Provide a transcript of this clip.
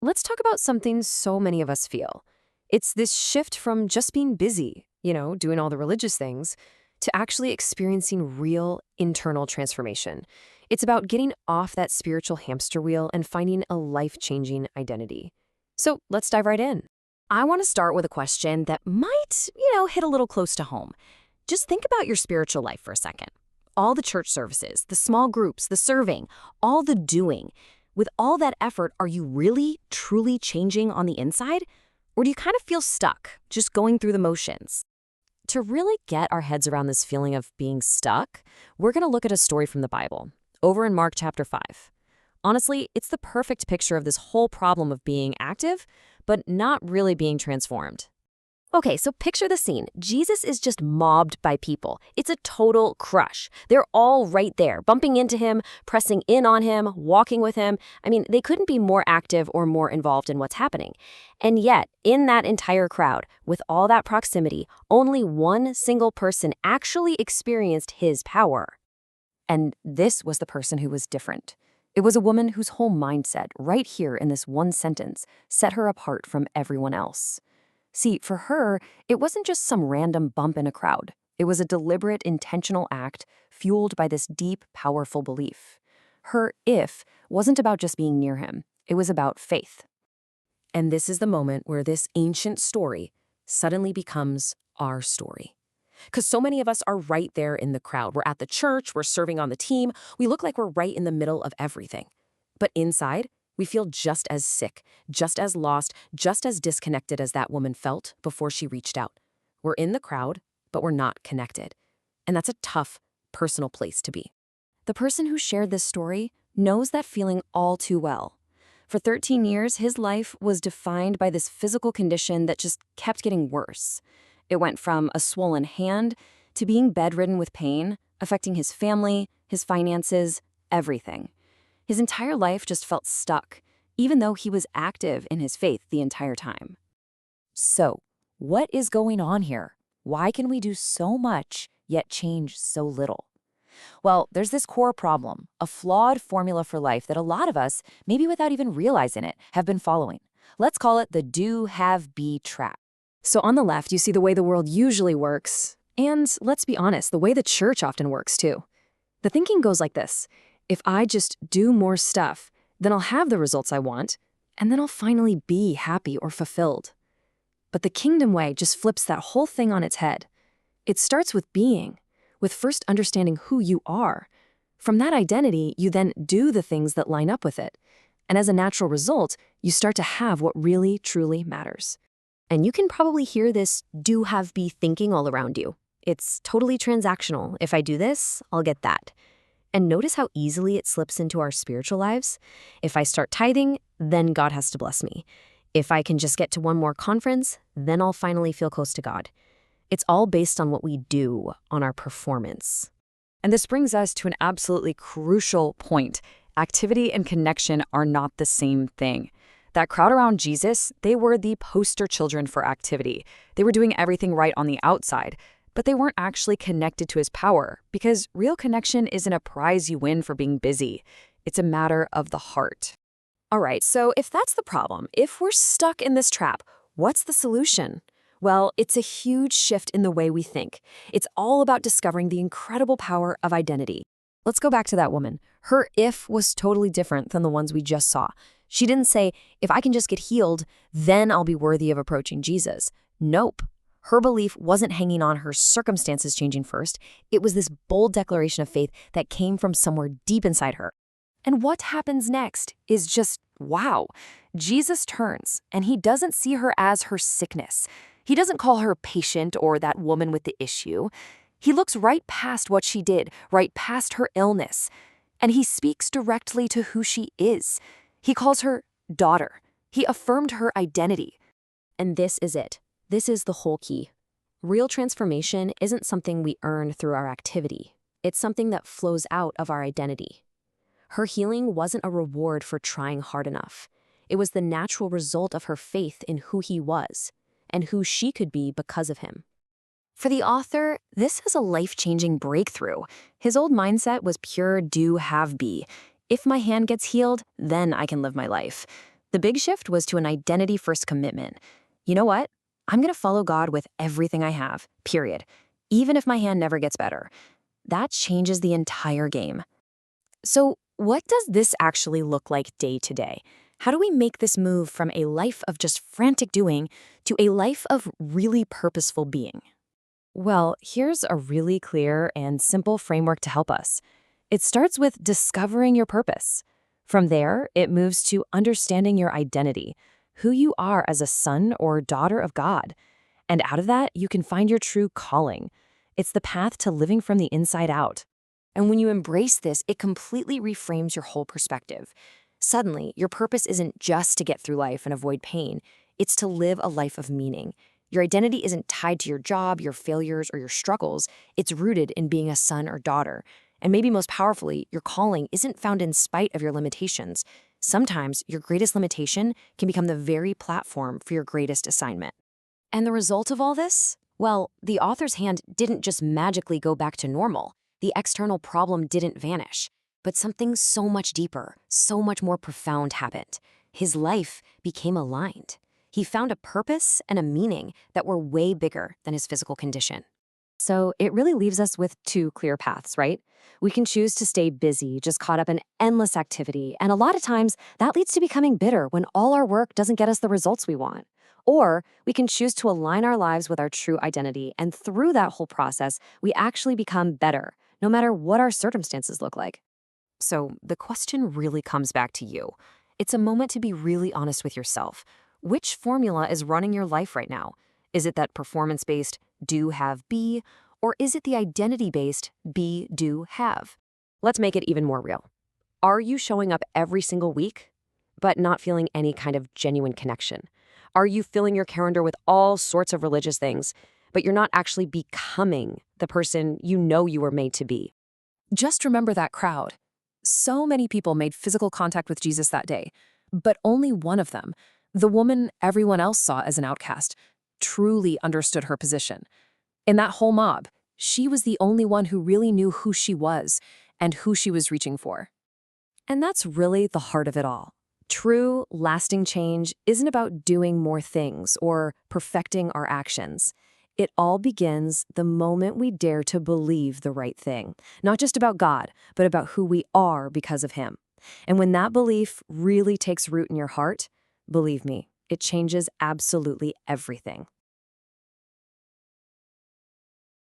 Let's talk about something so many of us feel. It's this shift from just being busy, doing all the religious things, to actually experiencing real internal transformation. It's about getting off that spiritual hamster wheel and finding a life-changing identity. So let's dive right in. I want to start with a question that might, hit a little close to home. Just think about your spiritual life for a second. All the church services, the small groups, the serving, all the doing. With all that effort, are you really, truly changing on the inside? Or do you kind of feel stuck, just going through the motions? To really get our heads around this feeling of being stuck, we're going to look at a story from the Bible, over in Mark chapter 5. Honestly, it's the perfect picture of this whole problem of being active, but not really being transformed. Okay, so picture the scene. Jesus is just mobbed by people. It's a total crush. They're all right there, bumping into him, pressing in on him, walking with him. I mean, they couldn't be more active or more involved in what's happening. And yet, in that entire crowd, with all that proximity, only one single person actually experienced his power. And this was the person who was different. It was a woman whose whole mindset, right here in this one sentence, set her apart from everyone else. See, for her, it wasn't just some random bump in a crowd. It was a deliberate, intentional act fueled by this deep, powerful belief. Her if wasn't about just being near him. It was about faith. And this is the moment where this ancient story suddenly becomes our story. Because so many of us are right there in the crowd. We're at the church, we're serving on the team, we look like we're right in the middle of everything. But inside, we feel just as sick, just as lost, just as disconnected as that woman felt before she reached out. We're in the crowd, but we're not connected. And that's a tough, personal place to be. The person who shared this story knows that feeling all too well. For 13 years, his life was defined by this physical condition that just kept getting worse. It went from a swollen hand to being bedridden with pain, affecting his family, his finances, everything. His entire life just felt stuck, even though he was active in his faith the entire time. So, what is going on here? Why can we do so much, yet change so little? Well, there's this core problem, a flawed formula for life that a lot of us, maybe without even realizing it, have been following. Let's call it the do, have, be trap. So on the left, you see the way the world usually works, and let's be honest, the way the church often works too. The thinking goes like this. If I just do more stuff, then I'll have the results I want, and then I'll finally be happy or fulfilled. But the kingdom way just flips that whole thing on its head. It starts with being, with first understanding who you are. From that identity, you then do the things that line up with it. And as a natural result, you start to have what really, truly matters. And you can probably hear this do, have, be thinking all around you. It's totally transactional. If I do this, I'll get that. And notice how easily it slips into our spiritual lives. If I start tithing, then God has to bless me. If I can just get to one more conference, then I'll finally feel close to God. It's all based on what we do, on our performance. And this brings us to an absolutely crucial point. Activity and connection are not the same thing. That crowd around Jesus, they were the poster children for activity. They were doing everything right on the outside. But they weren't actually connected to his power, because real connection isn't a prize you win for being busy. It's a matter of the heart. All right, so if that's the problem, if we're stuck in this trap, what's the solution? Well, it's a huge shift in the way we think. It's all about discovering the incredible power of identity. Let's go back to that woman. Her if was totally different than the ones we just saw. She didn't say, if I can just get healed, then I'll be worthy of approaching Jesus. Nope. Her belief wasn't hanging on her circumstances changing first. It was this bold declaration of faith that came from somewhere deep inside her. And what happens next is just, wow. Jesus turns, and he doesn't see her as her sickness. He doesn't call her patient or that woman with the issue. He looks right past what she did, right past her illness. And he speaks directly to who she is. He calls her daughter. He affirmed her identity. And this is it. This is the whole key. Real transformation isn't something we earn through our activity. It's something that flows out of our identity. Her healing wasn't a reward for trying hard enough. It was the natural result of her faith in who he was and who she could be because of him. For the author, this is a life-changing breakthrough. His old mindset was pure do, have, be. If my hand gets healed, then I can live my life. The big shift was to an identity-first commitment. You know what? I'm going to follow God with everything I have, period. Even if my hand never gets better. That changes the entire game. So, what does this actually look like day to day? How do we make this move from a life of just frantic doing to a life of really purposeful being? Well, here's a really clear and simple framework to help us. It starts with discovering your purpose. From there, it moves to understanding your identity, who you are as a son or daughter of God. And out of that, you can find your true calling. It's the path to living from the inside out. And when you embrace this, it completely reframes your whole perspective. Suddenly, your purpose isn't just to get through life and avoid pain, it's to live a life of meaning. Your identity isn't tied to your job, your failures, or your struggles. It's rooted in being a son or daughter. And maybe most powerfully, your calling isn't found in spite of your limitations. Sometimes your greatest limitation can become the very platform for your greatest assignment. And the result of all this? Well, the author's hand didn't just magically go back to normal. The external problem didn't vanish. But something so much deeper, so much more profound happened. His life became aligned. He found a purpose and a meaning that were way bigger than his physical condition. So it really leaves us with two clear paths, right? We can choose to stay busy, just caught up in endless activity, and a lot of times that leads to becoming bitter when all our work doesn't get us the results we want. Or we can choose to align our lives with our true identity, and through that whole process, we actually become better, no matter what our circumstances look like. So the question really comes back to you. It's a moment to be really honest with yourself. Which formula is running your life right now? Is it that performance-based do, have, be, or is it the identity-based be, do, have? Let's make it even more real. Are you showing up every single week, but not feeling any kind of genuine connection? Are you filling your calendar with all sorts of religious things, but you're not actually becoming the person you know you were made to be? Just remember that crowd. So many people made physical contact with Jesus that day, but only one of them, the woman everyone else saw as an outcast, truly understood her position. In that whole mob, she was the only one who really knew who she was and who she was reaching for. And that's really the heart of it all. True, lasting change isn't about doing more things or perfecting our actions. It all begins the moment we dare to believe the right thing, not just about God, but about who we are because of Him. And when that belief really takes root in your heart, believe me, it changes absolutely everything.